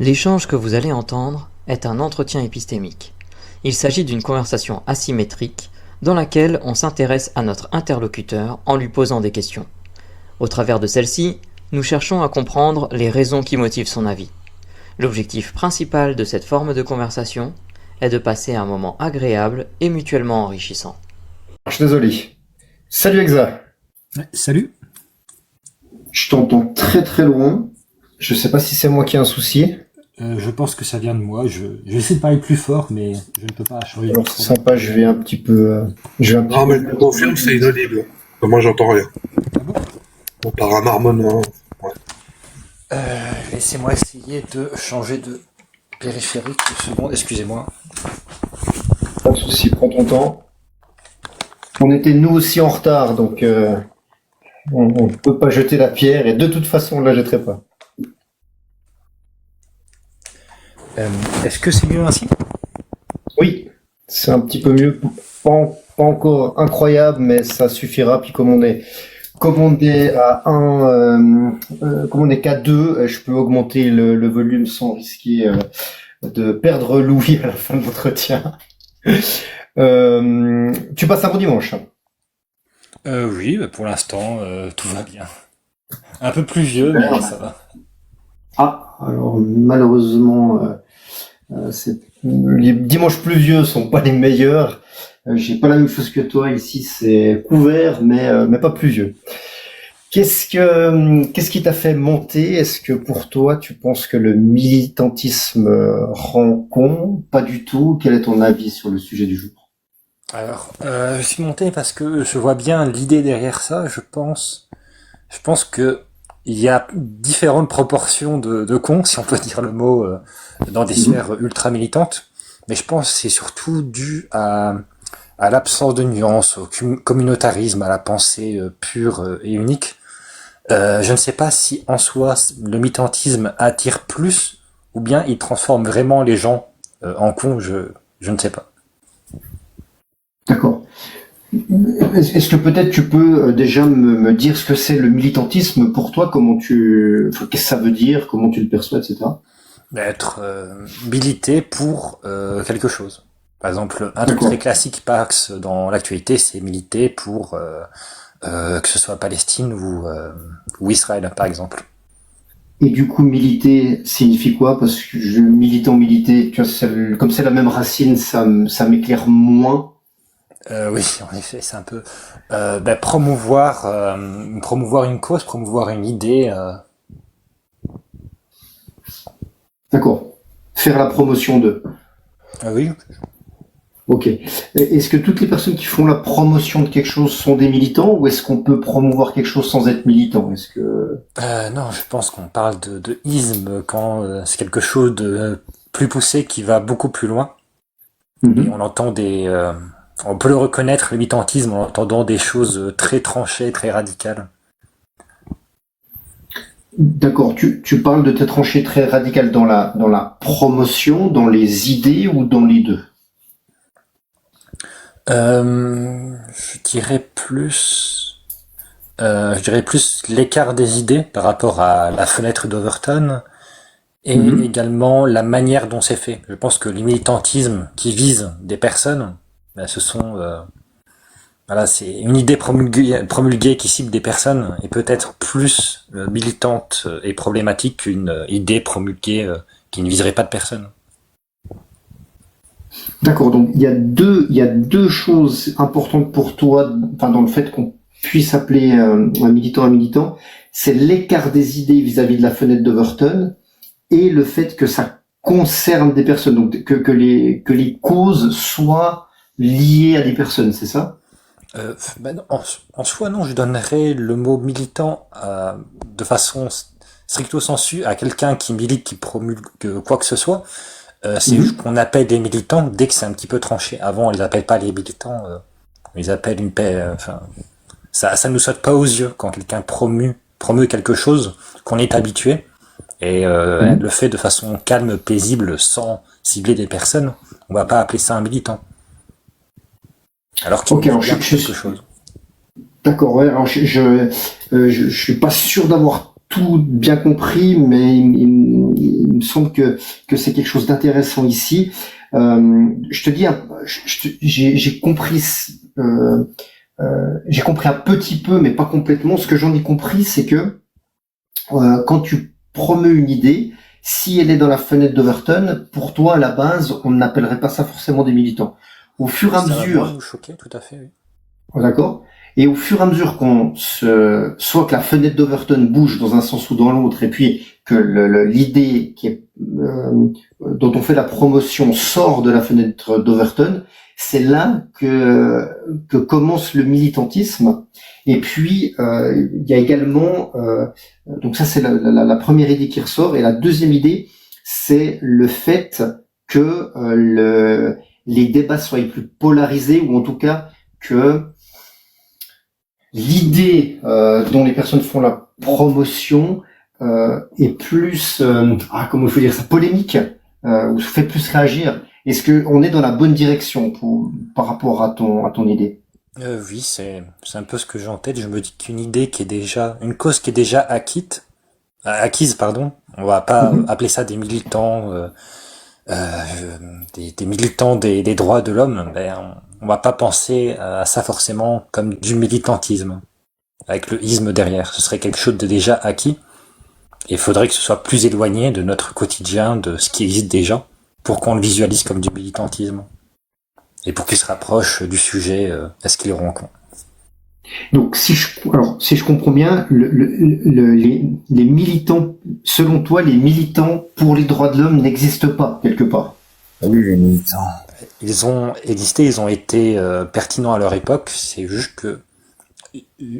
L'échange que vous allez entendre est un entretien épistémique. Il s'agit d'une conversation asymétrique dans laquelle on s'intéresse à notre interlocuteur en lui posant des questions. Au travers de celle-ci, nous cherchons à comprendre les raisons qui motivent son avis. L'objectif principal de cette forme de conversation est de passer un moment agréable et mutuellement enrichissant. Je suis désolé. Salut Exa. Ouais, salut. Je t'entends très très loin. Je sais pas si c'est moi qui ai un souci. Je pense que ça vient de moi. Je vais essayer de parler plus fort, mais je ne peux pas changer. Alors c'est sympa, je vais un petit peu... Non, mais je te confirme, c'est inaudible. Moi, j'entends rien. Ah bon On part un marmonnement. Ouais. Laissez-moi essayer de changer de périphérique. Une seconde, excusez-moi. Pas de souci, prends ton temps. On était nous aussi en retard, donc on ne peut pas jeter la pierre, et de toute façon on ne la jetterait pas. Est-ce que c'est mieux ainsi ? Oui, c'est un petit peu mieux. Pas encore incroyable, mais ça suffira. Puis comme on est qu'à 2, je peux augmenter le volume sans risquer de perdre Louis à la fin de l'entretien. Tu passes un bon dimanche. Oui, pour l'instant, tout va bien. Un peu pluvieux, mais ça va. Ah, alors malheureusement, les dimanches pluvieux sont pas les meilleurs. J'ai pas la même chose que toi ici, c'est couvert, mais pas pluvieux. Qu'est-ce qui t'a fait monter? Est-ce que pour toi, tu penses que le militantisme rend con? Pas du tout. Quel est ton avis sur le sujet du jour? Alors, je suis monté parce que je vois bien l'idée derrière ça. Je pense que il y a différentes proportions de cons, si on peut dire le mot, dans des sphères ultra militantes. Mais je pense que c'est surtout dû à l'absence de nuances, au communautarisme, à la pensée pure et unique. Je ne sais pas si en soi le militantisme attire plus ou bien il transforme vraiment les gens en cons. Je ne sais pas. D'accord. Est-ce que peut-être tu peux déjà me dire ce que c'est le militantisme pour toi, qu'est-ce que ça veut dire, comment tu le perçois, etc. Être milité pour quelque chose. Par exemple, un truc D'accord. très classique par axe dans l'actualité, c'est militer pour que ce soit Palestine ou Israël, par exemple. Et du coup, militer signifie quoi? Parce que militer, tu vois, comme c'est la même racine, ça m'éclaire moins. Oui, en effet, c'est un peu promouvoir une cause, promouvoir une idée. D'accord. Faire la promotion de. Oui. Ok. Est-ce que toutes les personnes qui font la promotion de quelque chose sont des militants, ou est-ce qu'on peut promouvoir quelque chose sans être militant? Est-ce que... Non, je pense qu'on parle de isme quand c'est quelque chose de plus poussé qui va beaucoup plus loin. Et on entend on peut le reconnaître, le militantisme, en entendant des choses très tranchées, très radicales. D'accord. Tu parles de tes tranchées très radicales dans la promotion, dans les idées, ou dans les deux? Je dirais plus l'écart des idées par rapport à la fenêtre d'Overton et également la manière dont c'est fait. Je pense que les militantismes qui visent des personnes, ce sont c'est une idée promulguée qui cible des personnes et peut-être plus militante et problématique qu'une idée promulguée qui ne viserait pas de personnes. D'accord, donc il y a deux choses importantes pour toi, enfin, dans le fait qu'on puisse appeler un militant, c'est l'écart des idées vis-à-vis de la fenêtre d'Overton et le fait que ça concerne des personnes, donc que les causes soient liées à des personnes, c'est ça? En soi, non, je donnerais le mot militant de façon stricto sensu à quelqu'un qui milite, qui promulgue quoi que ce soit. C'est juste qu'on appelle des militants dès que c'est un petit peu tranché. Avant, on les appelle pas les militants, on les appelle une paix. Ça nous saute pas aux yeux quand quelqu'un promeut quelque chose qu'on est habitué et elle le fait de façon calme, paisible, sans cibler des personnes. On va pas appeler ça un militant. Alors qu'il alors quelque chose. D'accord, ouais. Alors je suis pas sûr d'avoir tout bien compris, mais il me semble que c'est quelque chose d'intéressant ici. Je te dis, j'ai compris un petit peu, mais pas complètement. Ce que j'en ai compris, c'est que quand tu promeus une idée, si elle est dans la fenêtre d'Overton, pour toi, à la base, on n'appellerait pas ça forcément des militants. Au fur et à Ça va mesure, moins nous choquer, tout à fait, oui. d'accord? Et au fur et à mesure soit que la fenêtre d'Overton bouge dans un sens ou dans l'autre, et puis que l'idée dont on fait la promotion sort de la fenêtre d'Overton, c'est là que commence le militantisme. Et puis il y a également, donc ça c'est la première idée qui ressort, et la deuxième idée, c'est le fait que les débats soient plus polarisés, ou en tout cas que l'idée dont les personnes font la promotion est plus, comment il faut dire ça, polémique, ou fait plus réagir. Est-ce que on est dans la bonne direction par rapport à ton idée? Oui, c'est un peu ce que j'ai en tête. Je me dis une cause qui est déjà acquise, pardon. On va pas appeler ça des militants, des militants des droits de l'homme. Ben, on va pas penser à ça forcément comme du militantisme, avec le isme derrière. Ce serait quelque chose de déjà acquis. Et il faudrait que ce soit plus éloigné de notre quotidien, de ce qui existe déjà, pour qu'on le visualise comme du militantisme. Et pour qu'il se rapproche du sujet, est-ce qu'il le rencontre. Donc si je comprends bien, les militants, selon toi, les militants pour les droits de l'homme n'existent pas quelque part. Oui, les militants. Ils ont existé, ils ont été pertinents à leur époque. C'est juste que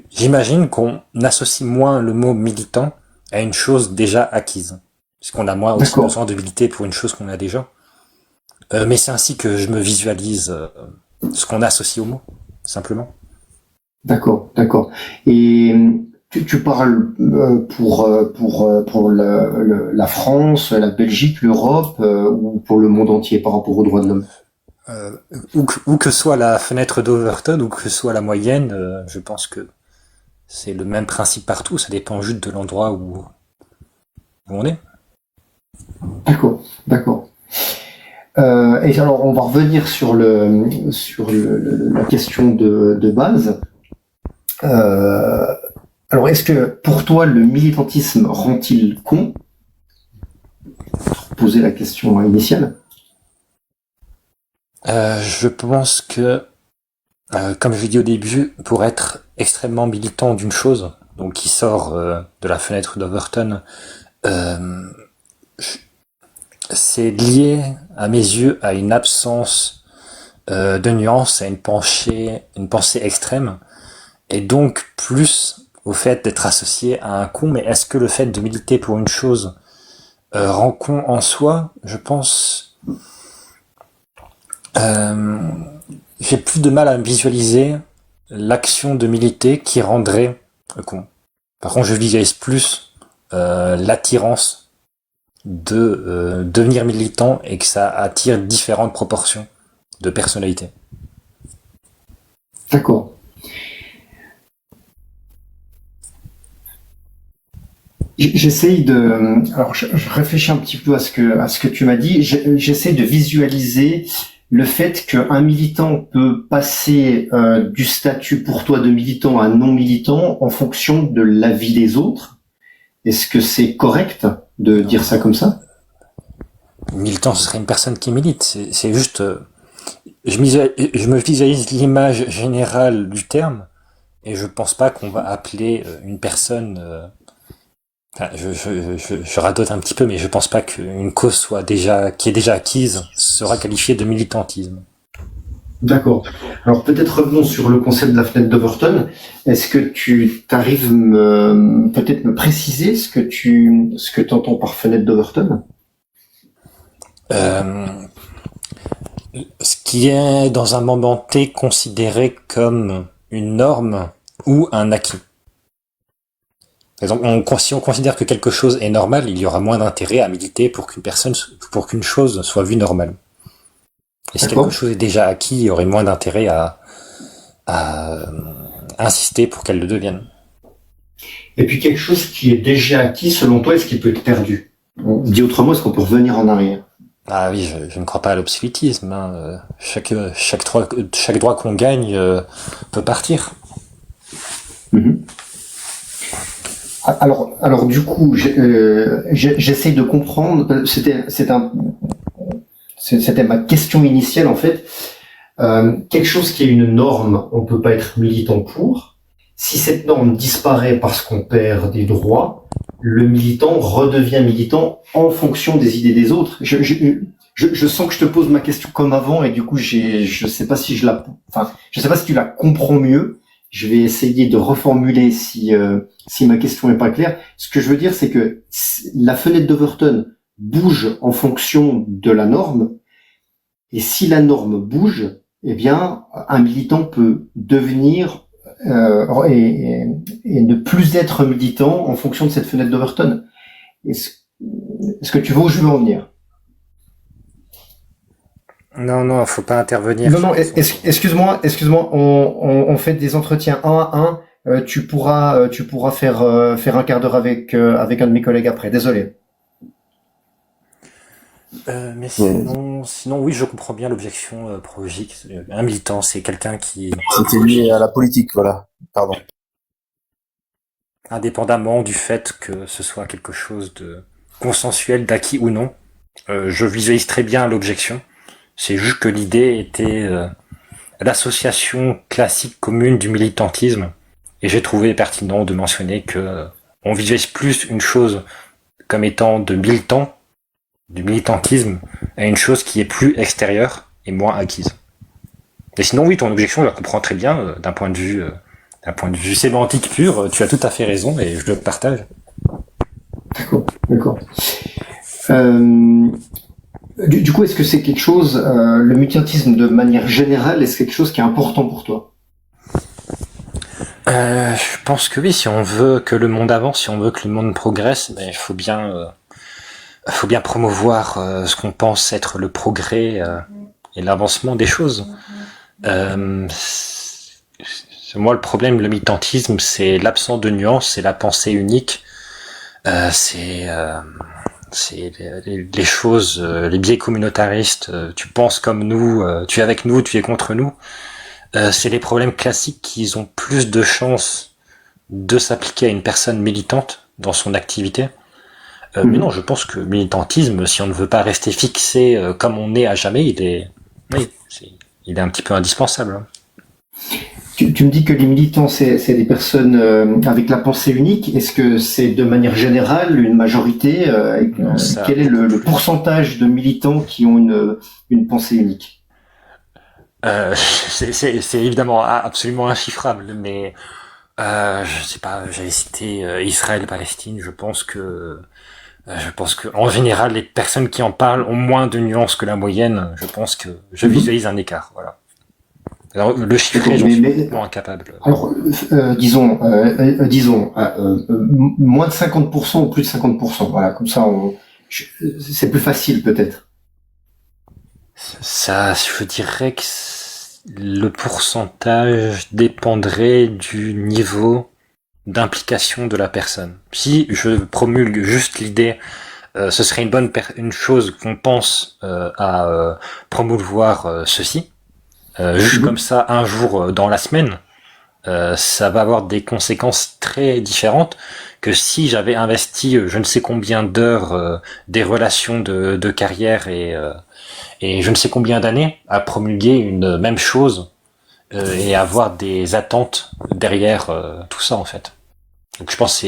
j'imagine qu'on associe moins le mot militant à une chose déjà acquise, puisqu'on a moins aussi besoin de militer pour une chose qu'on a déjà. Mais c'est ainsi que je me visualise ce qu'on associe au mot, simplement. D'accord. Et tu parles pour la France, la Belgique, l'Europe, ou pour le monde entier par rapport aux droits de l'homme? Où que soit la fenêtre d'Overton, ou que soit la moyenne, je pense que c'est le même principe partout. Ça dépend juste de l'endroit où on est. D'accord. Et alors, on va revenir sur la question de base. Alors, est-ce que pour toi, le militantisme rend-il con? Pour poser la question initiale. Je pense que, comme je l'ai dit au début, pour être extrêmement militant d'une chose, donc qui sort de la fenêtre d'Overton, c'est lié, à mes yeux, à une absence de nuance, à une pensée extrême, et donc plus au fait d'être associé à un con. Mais est-ce que le fait de militer pour une chose rend con en soi? Je pense... j'ai plus de mal à visualiser l'action de militer qui rendrait con. Par contre, je visualise plus l'attirance de devenir militant, et que ça attire différentes proportions de personnalités. D'accord. J'essaye alors je réfléchis un petit peu à ce que tu m'as dit. J'essaie de visualiser le fait qu'un militant peut passer du statut pour toi de militant à non militant en fonction de l'avis des autres. Est-ce que c'est correct de dire ça comme ça? Militant, ce serait une personne qui milite. C'est juste... je me visualise l'image générale du terme, et je pense pas qu'on va appeler une personne... Enfin, je radote un petit peu, mais je pense pas qu'une cause qui est déjà acquise sera qualifiée de militantisme. D'accord. Alors peut-être revenons sur le concept de la fenêtre d'Overton. Est-ce que tu t'arrives peut-être me préciser ce que t'entends par fenêtre d'Overton? Ce qui est dans un moment T considéré comme une norme ou un acquis. Par exemple, si on considère que quelque chose est normal, il y aura moins d'intérêt à militer pour pour qu'une chose soit vue normale. Et si quelque chose est déjà acquis, il y aurait moins d'intérêt à insister pour qu'elle le devienne. et puis quelque chose qui est déjà acquis, selon toi, est-ce qu'il peut être perdu? Dit autrement, est-ce qu'on peut revenir en arrière? Ah oui, je ne crois pas à l'obsolétisme. Chaque droit qu'on gagne peut partir. Mhm. Alors du coup, j'essaie de comprendre. C'était ma question initiale en fait. Quelque chose qui est une norme, on peut pas être militant pour. Si cette norme disparaît parce qu'on perd des droits, le militant redevient militant en fonction des idées des autres. Je sens que je te pose ma question comme avant et du coup je sais pas si je sais pas si tu la comprends mieux. Je vais essayer de reformuler si ma question est pas claire. Ce que je veux dire, c'est que la fenêtre d'Overton bouge en fonction de la norme, et si la norme bouge, eh bien, un militant peut devenir et ne plus être militant en fonction de cette fenêtre d'Overton. Est-ce que tu vois où je veux en venir? Non, faut pas intervenir. Non, excuse-moi, on fait des entretiens un à un. Tu pourras faire un quart d'heure avec un de mes collègues après. Désolé. Mais sinon, oui, je comprends bien l'objection prologique. Un militant, c'est quelqu'un qui, C'était lié à la politique, voilà. Pardon. indépendamment du fait que ce soit quelque chose de consensuel, d'acquis ou non, je visualise très bien l'objection. C'est juste que l'idée était l'association classique commune du militantisme, et j'ai trouvé pertinent de mentionner que on visualise plus une chose comme étant de militant, du militantisme, à une chose qui est plus extérieure et moins acquise. Et sinon, oui, ton objection, je la comprends très bien d'un point de vue sémantique pur. Tu as tout à fait raison et je le partage. D'accord. Du coup, est-ce que c'est quelque chose, le militantisme de manière générale, est-ce quelque chose qui est important pour toi? Je pense que oui, si on veut que le monde avance, si on veut que le monde progresse, il faut bien promouvoir ce qu'on pense être le progrès et l'avancement des choses. Moi, le problème, le militantisme, c'est l'absence de nuances, c'est la pensée unique, c'est les choses, les biais communautaristes. Tu penses comme nous, tu es avec nous, tu es contre nous. C'est les problèmes classiques qui ont plus de chances de s'appliquer à une personne militante dans son activité. Mais non, je pense que le militantisme, si on ne veut pas rester fixé comme on est à jamais, il est un petit peu indispensable. Tu me dis que les militants, c'est des personnes avec la pensée unique. Est-ce que c'est de manière générale une majorité quel est le pourcentage de militants qui ont une pensée unique? C'est évidemment absolument inchiffrable, mais je sais pas, j'avais cité Israël-Palestine. Je pense que en général, les personnes qui en parlent ont moins de nuances que la moyenne. Je pense que je visualise un écart. Voilà. Alors, le chiffré, j'en suis complètement incapable. Alors, disons, moins de 50% ou plus de 50%. Voilà, comme ça, c'est plus facile peut-être. Ça, je dirais que le pourcentage dépendrait du niveau d'implication de la personne. Si je promulgue juste l'idée, ce serait une chose qu'on pense à promouvoir ceci. Juste comme ça, un jour dans la semaine, ça va avoir des conséquences très différentes que si j'avais investi je ne sais combien d'heures, des relations de carrière et je ne sais combien d'années à promulguer une même chose et avoir des attentes derrière tout ça en fait. Donc je pense que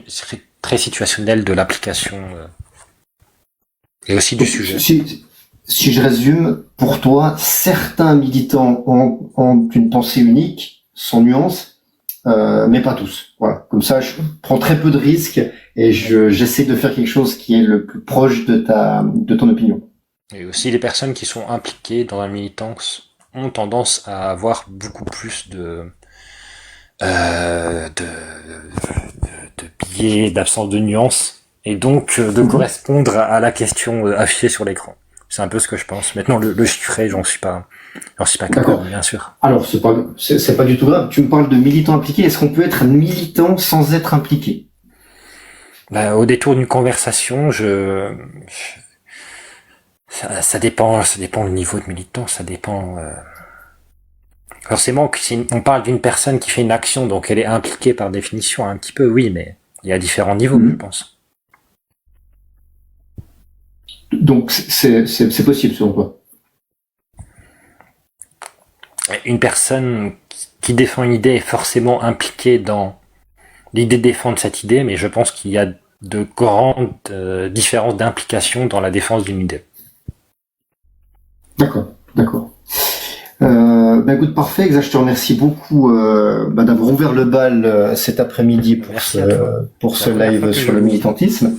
c'est très situationnel de l'application et aussi du sujet. Si je résume, pour toi, certains militants ont une pensée unique, sans nuance, mais pas tous. Voilà. Comme ça, je prends très peu de risques et j'essaie de faire quelque chose qui est le plus proche de ton opinion. Et aussi, les personnes qui sont impliquées dans la militance ont tendance à avoir beaucoup plus de biais, d'absence de nuances, et donc de correspondre à la question affichée sur l'écran. C'est un peu ce que je pense. Maintenant, le chiffrer, j'en suis pas capable, D'accord. bien sûr. Alors, c'est pas du tout grave. Tu me parles de militants impliqués. Est-ce qu'on peut être militant sans être impliqué? Bah, au détour d'une conversation, ça dépend le niveau de militant, ça dépend. Forcément, si on parle d'une personne qui fait une action, donc elle est impliquée par définition un petit peu, oui, mais il y a différents niveaux, je pense. Donc, c'est possible, selon toi? Une personne qui défend une idée est forcément impliquée dans l'idée de défendre cette idée, mais je pense qu'il y a de grandes différences d'implication dans la défense d'une idée. D'accord. Écoute, parfait, Exa, je te remercie beaucoup d'avoir ouvert le bal cet après-midi pour ce live sur le militantisme.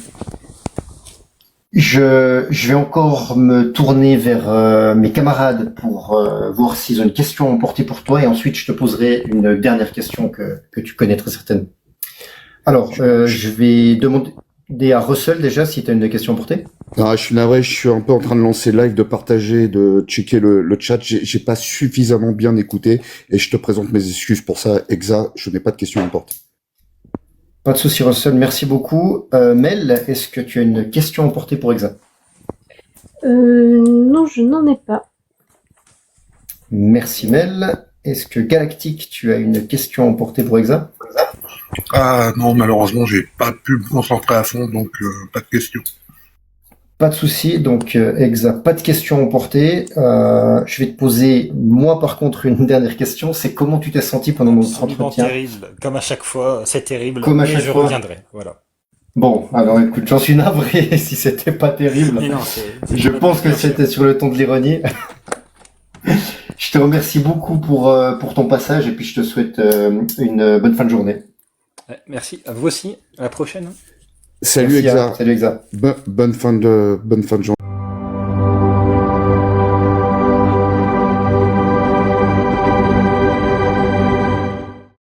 Je vais encore me tourner vers mes camarades pour voir s'ils ont une question à emporter pour toi, et ensuite je te poserai une dernière question que tu connais très certainement. Alors, je vais demander à Russell déjà si tu as une question à emporter. Ah, je suis navré, je suis un peu en train de lancer le live, de partager, de checker le chat. J'ai pas suffisamment bien écouté et je te présente mes excuses pour ça. Exa, je n'ai pas de questions à emporter. Pas de souci, Russell, merci beaucoup. Mel, est-ce que tu as une question à emporter pour Exa? Non, je n'en ai pas. Merci, Mel. Est-ce que Galactique, tu as une question à emporter pour Exa? Ah non, malheureusement, j'ai pas pu me concentrer à fond, donc pas de question. Pas de souci, donc Exa, pas de question à emporter. Je vais te poser, moi par contre, une dernière question. C'est comment tu t'es senti pendant notre entretien? Terrible, comme à chaque fois, c'est terrible, Comme à mais chaque je fois. reviendrai, voilà. Bon, alors écoute, j'en suis navré si c'était pas terrible. Mais non, Je pense que c'était sur le ton de l'ironie. Je te remercie beaucoup pour ton passage et puis je te souhaite une bonne fin de journée. Merci, à vous aussi, à la prochaine. Salut Merci, Exa. Salut Exa. Bonne fin de journée.